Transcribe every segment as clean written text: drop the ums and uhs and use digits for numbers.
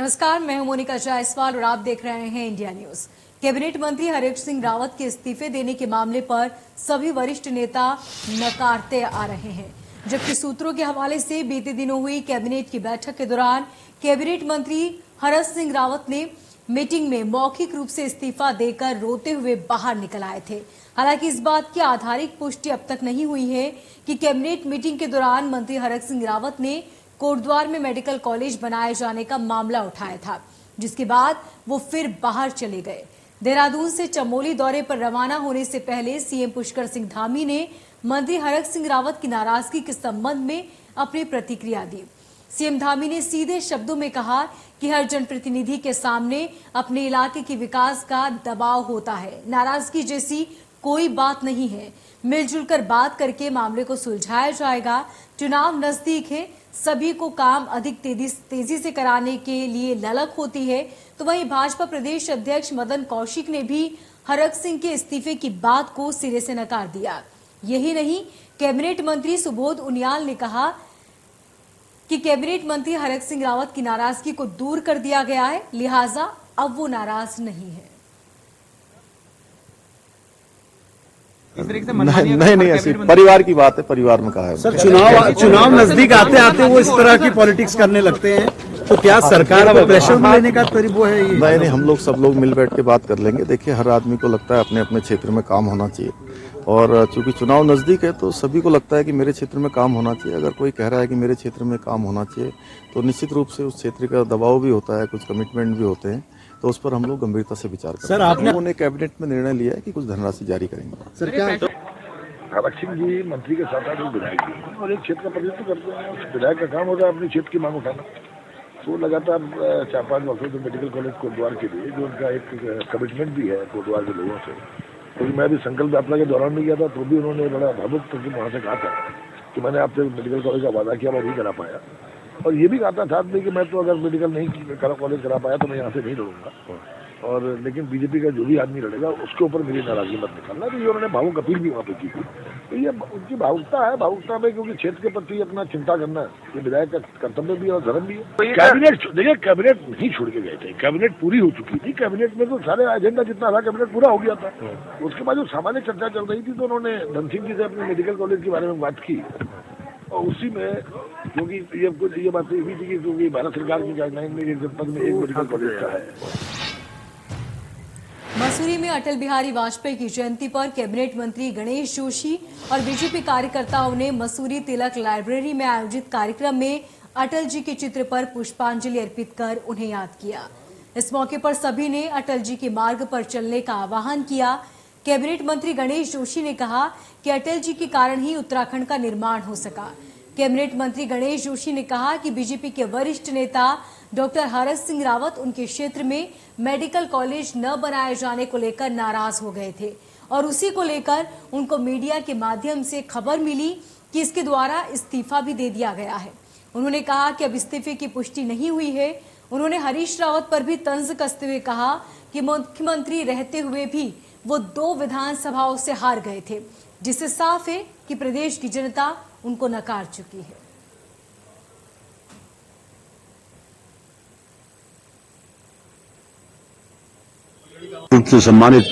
नमस्कार, मैं हूं मोनिका जायसवाल और आप देख रहे हैं इंडिया न्यूज। कैबिनेट मंत्री हरीश सिंह रावत के इस्तीफे देने के मामले पर सभी वरिष्ठ नेता नकारते आ रहे हैं, जबकि सूत्रों के हवाले से बीते दिनों हुई कैबिनेट की बैठक के दौरान कैबिनेट मंत्री हरीश सिंह रावत ने मीटिंग में मौखिक रूप से इस्तीफा देकर रोते हुए बाहर निकल आए थे। हालांकि इस बात की आधारिक पुष्टि अब तक नहीं हुई है कि कैबिनेट मीटिंग के दौरान मंत्री हरीश सिंह रावत ने कोटद्वार में मेडिकल कॉलेज बनाए जाने का मामला उठाया था, जिसके बाद वो फिर बाहर चले गए। देहरादून से चमोली दौरे पर रवाना होने से पहले सीएम पुष्कर सिंह धामी ने मंत्री हरीश सिंह रावत की नाराजगी के संबंध में अपनी प्रतिक्रिया दी। सीएम धामी ने सीधे शब्दों में कहा कि हर जनप्रतिनिधि के सामने अपने इलाके के विकास का दबाव होता है। नाराजगी जैसी कोई बात नहीं है, मिलजुल कर बात करके मामले को सुलझाया जाएगा। चुनाव नजदीक है, सभी को काम अधिक तेजी से कराने के लिए ललक होती है। तो वहीं भाजपा प्रदेश अध्यक्ष मदन कौशिक ने भी हरीश सिंह के इस्तीफे की बात को सिरे से नकार दिया। यही नहीं, कैबिनेट मंत्री सुबोध उनियाल ने कहा कि कैबिनेट मंत्री हरीश सिंह रावत की नाराजगी को दूर कर दिया गया है, लिहाजा अब वो नाराज नहीं है। नहीं ऐसी परिवार की बात है, परिवार में कहा है। सर, चुनाव नजदीक आते आते वो इस तरह की पॉलिटिक्स करने लगते हैं, तो क्या सरकार पर प्रेशर लेने का वो है ये? नहीं, हम लोग सब लोग मिल बैठ के बात कर लेंगे। देखिए, हर आदमी को लगता है अपने अपने क्षेत्र में काम होना चाहिए, और चूंकि चुनाव नजदीक है तो सभी को लगता है कि मेरे क्षेत्र में काम होना चाहिए। अगर कोई कह रहा है कि मेरे क्षेत्र में काम होना चाहिए, तो निश्चित रूप से उस क्षेत्र का दबाव भी होता है, कुछ कमिटमेंट भी होते हैं, तो उस पर हम लोग गंभीरता से विचार करेंगे। सर, आपने लोगों ने कैबिनेट में निर्णय लिया है कि कुछ धनराशि जारी करेंगे। सर, क्या हरीश सिंह जी मंत्री के साथ आगे विधायक जी और एक क्षेत्र का प्रतिनिधित्व करते हैं। उस विधायक का काम होता है अपने क्षेत्र की मांग उठाना। तो लगातार 4-5 वर्षों से मेडिकल कॉलेज कोटद्वार के लिए जो उनका एक कमिटमेंट भी है कोटद्वार के लोगों से, क्योंकि मैं भी संकल्प यात्रा के दौरान भी गया था, तो भी उन्होंने बड़ा भावुक करके वहाँ से कहा था कि मैंने आपसे मेडिकल कॉलेज का वादा किया, मैं नहीं करा पाया। और ये भी कहा था साथ में कि मैं तो अगर मेडिकल नहीं कॉलेज करा पाया तो मैं यहाँ से नहीं लड़ूंगा, और लेकिन बीजेपी का जो भी आदमी लड़ेगा उसके ऊपर मेरी नाराजगी मत निकालना। तो ये उन्होंने भावुक अपील भी वहाँ पे की थी। तो ये उनकी भावुकता है, भावुकता में क्योंकि क्षेत्र के प्रति अपना चिंता करना ये विधायक का कर्तव्य भी और धर्म भी है। कैबिनेट देखिए, कैबिनेट नहीं छोड़ के गए थे, कैबिनेट पूरी हो चुकी थी। कैबिनेट में तो सारे एजेंडा जितना था कैबिनेट पूरा हो गया था। उसके बाद जो सामान्य चर्चा चल रही थी तो उन्होंने धन सिंह जी से अपने मेडिकल कॉलेज के बारे में बात की, और उसी में क्योंकि ये कुछ ये बात हुई थी कि क्योंकि भारत सरकार की गाइडलाइन में एक जनपद में एक मेडिकल कॉलेज का है। मसूरी में अटल बिहारी वाजपेयी की जयंती पर कैबिनेट मंत्री गणेश जोशी और बीजेपी कार्यकर्ताओं ने मसूरी तिलक लाइब्रेरी में आयोजित कार्यक्रम में अटल जी के चित्र पर पुष्पांजलि अर्पित कर उन्हें याद किया। इस मौके पर सभी ने अटल जी के मार्ग पर चलने का आह्वान किया। कैबिनेट मंत्री गणेश जोशी ने कहा कि अटल जी के कारण ही उत्तराखंड का निर्माण हो सका। कैबिनेट मंत्री गणेश जोशी ने कहा कि बीजेपी के वरिष्ठ नेता डॉक्टर हरीश सिंह रावत उनके क्षेत्र में मेडिकल कॉलेज न बनाए जाने को लेकर नाराज हो गए थे, और उसी को लेकर उनको मीडिया के माध्यम से खबर मिली कि इसके द्वारा इस्तीफा भी दे दिया गया है। उन्होंने कहा कि अब इस्तीफे की पुष्टि नहीं हुई है। उन्होंने हरीश रावत पर भी तंज कसते हुए कहा कि मुख्यमंत्री रहते हुए भी वो 2 विधानसभाओं से हार गए थे, जिससे साफ है कि प्रदेश की जनता उनको नकार चुकी है। से सम्मानित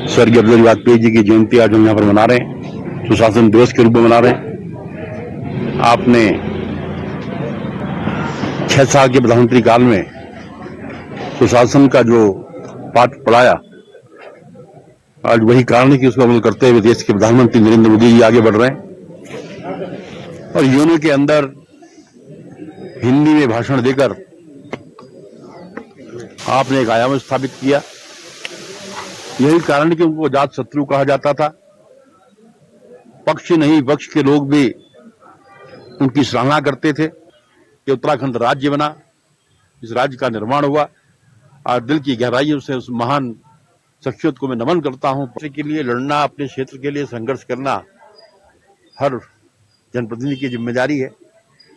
स्वर्गीय अटल बिहारी वाजपेयी जी की जयंती आज हम यहाँ पर मना रहे हैं, सुशासन दिवस के रूप में मना रहे हैं। आपने 6 साल के प्रधानमंत्री काल में सुशासन का जो पाठ पढ़ाया, आज वही कारण है कि उसको अमल करते हुए देश के प्रधानमंत्री नरेंद्र मोदी जी आगे बढ़ रहे हैं। और यूएनओ के अंदर हिंदी में भाषण देकर आपने एक आयाम स्थापित किया। यही कारण है कि उनको अजात शत्रु कहा जाता था। पक्ष नहीं विपक्ष के लोग भी उनकी सराहना करते थे कि उत्तराखंड राज्य बना, इस राज्य का निर्माण हुआ। और दिल की गहराइयों से उस महान शख्सियत को मैं नमन करता हूं। के लिए लड़ना, अपने क्षेत्र के लिए संघर्ष करना हर जनप्रतिनिधि की जिम्मेदारी है।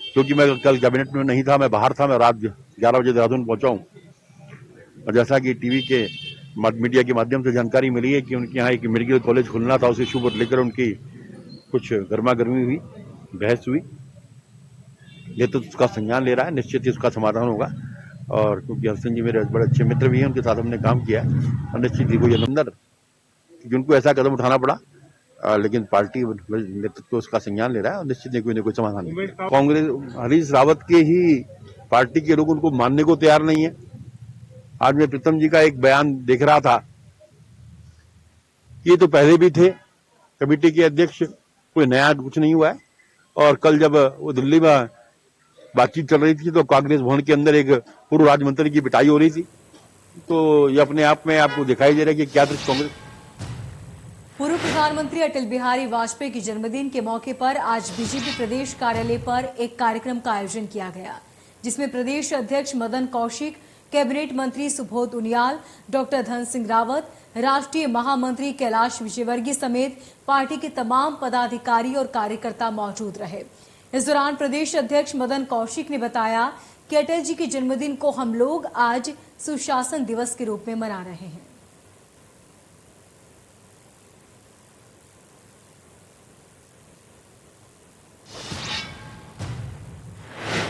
क्योंकि मैं कल कैबिनेट में नहीं था, मैं बाहर था, मैं रात 11 बजे देहरादून पहुंचा हूं। और जैसा कि टीवी के मीडिया के माध्यम से जानकारी मिली है कि उनके यहाँ एक मेडिकल कॉलेज खुलना था, उस इशू पर लेकर उनकी कुछ गर्मा गर्मी हुई, बहस हुई। नेतृत्व उसका संज्ञान ले रहा है, निश्चित ही उसका समाधान होगा। और क्योंकि हर्ष सिंह जी मेरे बड़े अच्छे मित्र भी हैं, उनके साथ हमने काम किया है और निश्चित ही कोई अंदर कि उनको ऐसा कदम उठाना पड़ा, लेकिन पार्टी नेतृत्व उसका संज्ञान ले रहा है और निश्चित ही कोई न कोई समाधान नहीं। कांग्रेस हरीश रावत के ही पार्टी के लोग उनको मानने को तैयार नहीं है। आज मैं प्रीतम जी का एक बयान देख रहा था, ये तो पहले भी थे कमेटी के अध्यक्ष, कोई नया कुछ नहीं हुआ है। और कल जब वो दिल्ली में बातचीत चल रही थी तो कांग्रेस भवन के अंदर एक पूर्व राज्य मंत्री की पिटाई हो रही थी, तो ये अपने आप में आपको दिखाई दे रहा है कि क्या दृश्य कांग्रेस। पूर्व प्रधानमंत्री अटल बिहारी वाजपेयी के जन्मदिन के मौके पर आज बीजेपी प्रदेश कार्यालय पर एक कार्यक्रम का आयोजन किया गया, जिसमें प्रदेश अध्यक्ष मदन कौशिक, कैबिनेट मंत्री सुबोध उनियाल, डॉक्टर धन सिंह रावत, राष्ट्रीय महामंत्री कैलाश विजयवर्गीय समेत पार्टी के तमाम पदाधिकारी और कार्यकर्ता मौजूद रहे। इस दौरान प्रदेश अध्यक्ष मदन कौशिक ने बताया कि अटल जी के जन्मदिन को हम लोग आज सुशासन दिवस के रूप में मना रहे हैं।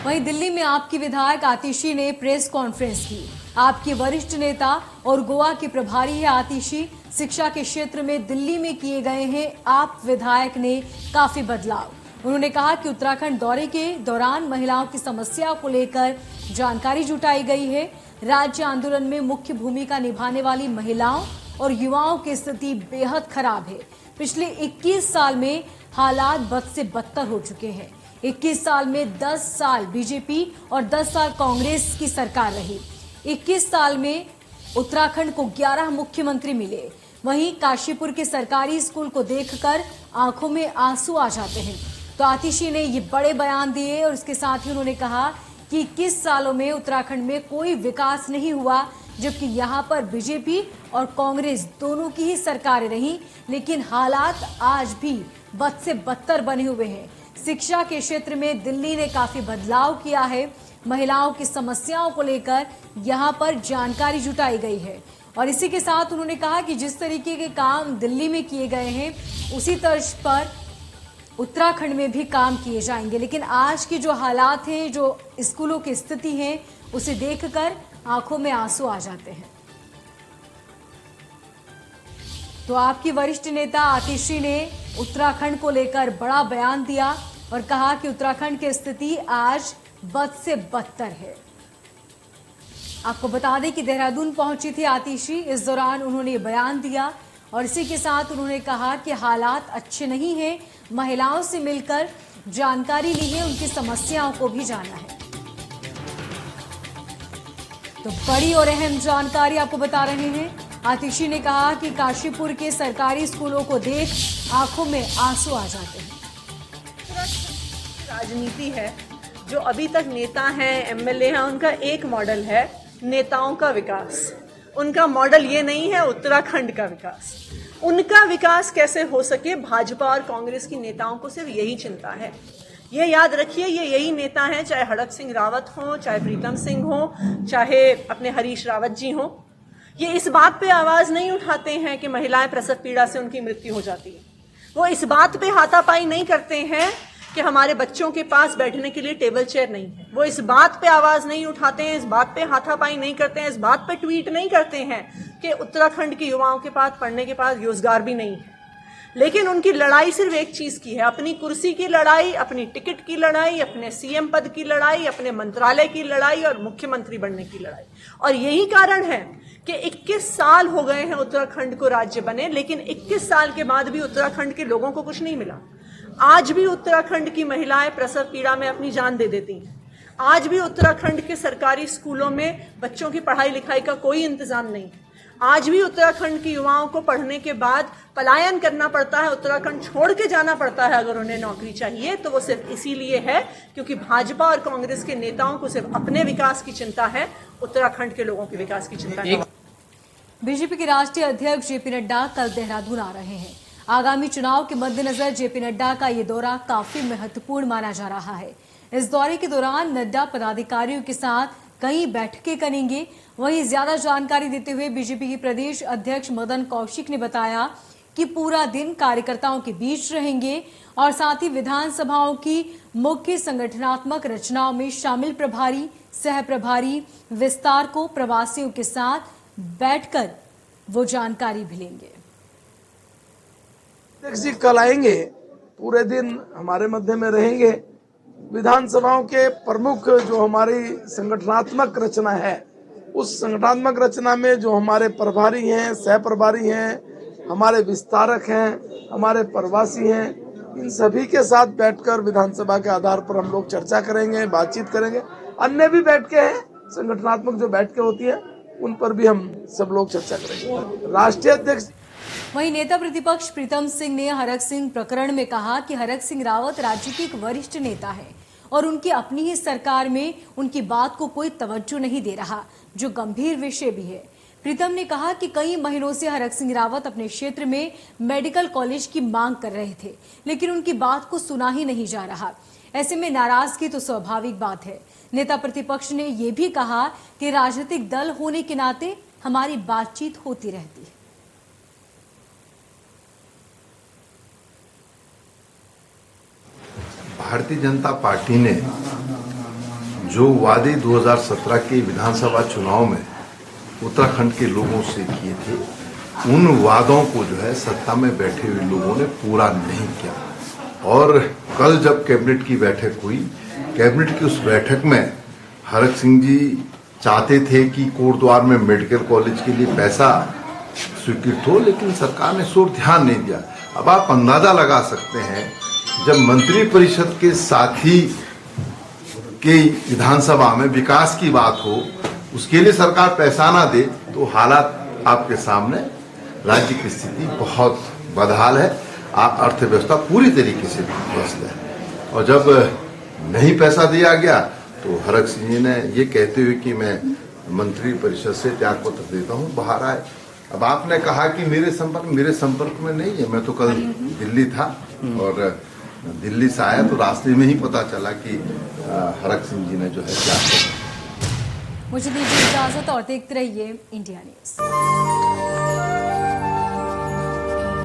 वहीं दिल्ली में आपकी विधायक आतिशी ने प्रेस कॉन्फ्रेंस की। आपकी वरिष्ठ नेता और गोवा के प्रभारी है आतिशी। शिक्षा के क्षेत्र में दिल्ली में किए गए हैं आप विधायक ने काफी बदलाव। उन्होंने कहा कि उत्तराखंड दौरे के दौरान महिलाओं की समस्या को लेकर जानकारी जुटाई गई है। राज्य आंदोलन में मुख्य भूमिका निभाने वाली महिलाओं और युवाओं की स्थिति बेहद खराब है। पिछले 21 साल में हालात बद से बदतर हो चुके हैं। 21 साल में 10 साल बीजेपी और 10 साल कांग्रेस की सरकार रही। 21 साल में उत्तराखंड को 11 मुख्यमंत्री मिले। वहीं काशीपुर के सरकारी स्कूल को देखकर आंखों में आंसू आ जाते हैं। तो आतिशी ने ये बड़े बयान दिए और इसके साथ ही उन्होंने कहा कि 21 सालों में उत्तराखंड में कोई विकास नहीं हुआ, जबकि यहां पर बीजेपी और कांग्रेस दोनों की ही सरकारें रहीं, लेकिन हालात आज भी बद से बदतर बने हुए हैं। शिक्षा के क्षेत्र में दिल्ली ने काफी बदलाव किया है। महिलाओं की समस्याओं को लेकर यहां पर जानकारी जुटाई गई है और इसी के साथ उन्होंने कहा कि जिस तरीके के काम दिल्ली में किए गए हैं उसी तर्ज पर उत्तराखंड में भी काम किए जाएंगे। लेकिन आज की जो हालात हैं, जो स्कूलों की स्थिति है, उसे देखकर आंखों में आंसू आ जाते हैं। तो आपकी वरिष्ठ नेता आतिशी ने उत्तराखंड को लेकर बड़ा बयान दिया और कहा कि उत्तराखंड की स्थिति आज बद से बदतर है। आपको बता दें कि देहरादून पहुंची थी आतिशी। इस दौरान उन्होंने बयान दिया और इसी के साथ उन्होंने कहा कि हालात अच्छे नहीं हैं। महिलाओं से मिलकर जानकारी ली है, उनकी समस्याओं को भी जाना है। तो बड़ी और अहम जानकारी आपको बता रहे हैं। आतिशी ने कहा कि काशीपुर के सरकारी स्कूलों को देख आंखों में आंसू आ जाते हैं। राजनीति है, जो अभी तक नेता हैं, एमएलए हैं, उनका एक मॉडल है नेताओं का विकास। उनका मॉडल ये नहीं है उत्तराखंड का विकास। उनका विकास कैसे हो सके, भाजपा और कांग्रेस की नेताओं को सिर्फ यही चिंता है। ये याद रखिए, ये यही नेता हैं, चाहे हड़क सिंह रावत हो, चाहे प्रीतम सिंह हो, चाहे अपने हरीश रावत जी हो। ये इस बात पे आवाज नहीं उठाते हैं कि महिलाएं प्रसव पीड़ा से उनकी मृत्यु हो जाती है। वो इस बात पे हाथापाई नहीं करते हैं कि हमारे बच्चों के पास बैठने के लिए टेबल चेयर नहीं है। वो इस बात पे आवाज नहीं उठाते हैं, इस बात पे हाथापाई नहीं करते हैं, इस बात पे ट्वीट नहीं करते हैं कि उत्तराखंड के युवाओं के पास पढ़ने के पास रोजगार भी नहीं है। लेकिन उनकी लड़ाई सिर्फ एक चीज की है, अपनी कुर्सी की लड़ाई, अपनी टिकट की लड़ाई, अपने सीएम पद की लड़ाई, अपने मंत्रालय की लड़ाई और मुख्यमंत्री बनने की लड़ाई। और यही कारण है कि 21 साल हो गए हैं उत्तराखंड को राज्य बने, लेकिन 21 साल के बाद भी उत्तराखंड के लोगों को कुछ नहीं मिला। आज भी उत्तराखंड की महिलाएं प्रसव पीड़ा में अपनी जान दे देती हैं। आज भी उत्तराखंड के सरकारी स्कूलों में बच्चों की पढ़ाई लिखाई का कोई इंतजाम नहीं है। आज भी उत्तराखंड के युवाओं को पढ़ने के बाद पलायन करना पड़ता है, उत्तराखंड छोड़ के जाना पड़ता है। अगर उन्हें नौकरी चाहिए तो वो सिर्फ इसीलिए है क्योंकि भाजपा और कांग्रेस के नेताओं को सिर्फ अपने विकास की चिंता है, उत्तराखंड के लोगों के विकास की चिंता नहीं। बीजेपी के राष्ट्रीय अध्यक्ष जेपी नड्डा कल देहरादून आ रहे हैं। आगामी चुनाव के मद्देनजर जेपी नड्डा का ये दौरा काफी महत्वपूर्ण माना जा रहा है। इस दौरे के दौरान नड्डा पदाधिकारियों के साथ कई बैठकें करेंगे। वहीं ज्यादा जानकारी देते हुए बीजेपी के प्रदेश अध्यक्ष मदन कौशिक ने बताया कि पूरा दिन कार्यकर्ताओं के बीच रहेंगे और साथ ही विधानसभाओं की मुख्य संगठनात्मक रचनाओं में शामिल प्रभारी, सह प्रभारी, विस्तार को प्रवासियों के साथ बैठकर वो जानकारी भी लेंगे। अध्यक्ष जी कल आएंगे, पूरे दिन हमारे मध्य में रहेंगे। विधानसभाओं के प्रमुख जो हमारी संगठनात्मक रचना है, उस संगठनात्मक रचना में जो हमारे प्रभारी हैं, सह प्रभारी हैं, हमारे विस्तारक हैं, हमारे प्रवासी हैं, इन सभी के साथ बैठकर विधानसभा के आधार पर हम लोग चर्चा करेंगे, बातचीत करेंगे। अन्य भी बैठकें हैं, संगठनात्मक जो बैठकें होती है उन पर भी हम सब लोग चर्चा करेंगे। राष्ट्रीय अध्यक्ष वहीं नेता प्रतिपक्ष प्रीतम सिंह ने हरक सिंह प्रकरण में कहा कि हरक सिंह रावत राज्य के एक वरिष्ठ नेता है और उनकी अपनी ही सरकार में उनकी बात को कोई तवज्जो नहीं दे रहा, जो गंभीर विषय भी है। प्रीतम ने कहा कि कई महीनों से हरक सिंह रावत अपने क्षेत्र में मेडिकल कॉलेज की मांग कर रहे थे, लेकिन उनकी बात को सुना ही नहीं जा रहा। ऐसे में नाराजगी तो स्वाभाविक बात है। नेता प्रतिपक्ष ने यह भी कहा कि राजनीतिक दल होने के नाते हमारी बातचीत होती रहती है। भारतीय जनता पार्टी ने जो वादे 2017 के विधानसभा चुनाव में उत्तराखंड के लोगों से किए थे, उन वादों को जो है सत्ता में बैठे हुए लोगों ने पूरा नहीं किया। और कल जब कैबिनेट की बैठक हुई, कैबिनेट की उस बैठक में हरक सिंह जी चाहते थे कि कोटद्वार में मेडिकल कॉलेज के लिए पैसा स्वीकृत हो, लेकिन सरकार ने सोच ध्यान नहीं दिया। अब आप अंदाजा लगा सकते हैं, जब मंत्री परिषद के साथी के विधानसभा में विकास की बात हो, उसके लिए सरकार पैसा ना दे, तो हालात आपके सामने, राज्य की स्थिति बहुत बदहाल है। अर्थव्यवस्था पूरी तरीके से ध्वस्त है। और जब नहीं पैसा दिया गया तो हरक सिंह जी ने ये कहते हुए कि मैं मंत्री परिषद से त्यागपत्र देता हूँ, बाहर आए। अब आपने कहा कि मेरे संपर्क में नहीं है। मैं तो कल दिल्ली था और दिल्ली से आया तो रास्ते में ही पता चला कि हरक सिंह जी ने जो है क्या किया। मुझे दीजिए इजाजत और देखते रहिए इंडिया न्यूज।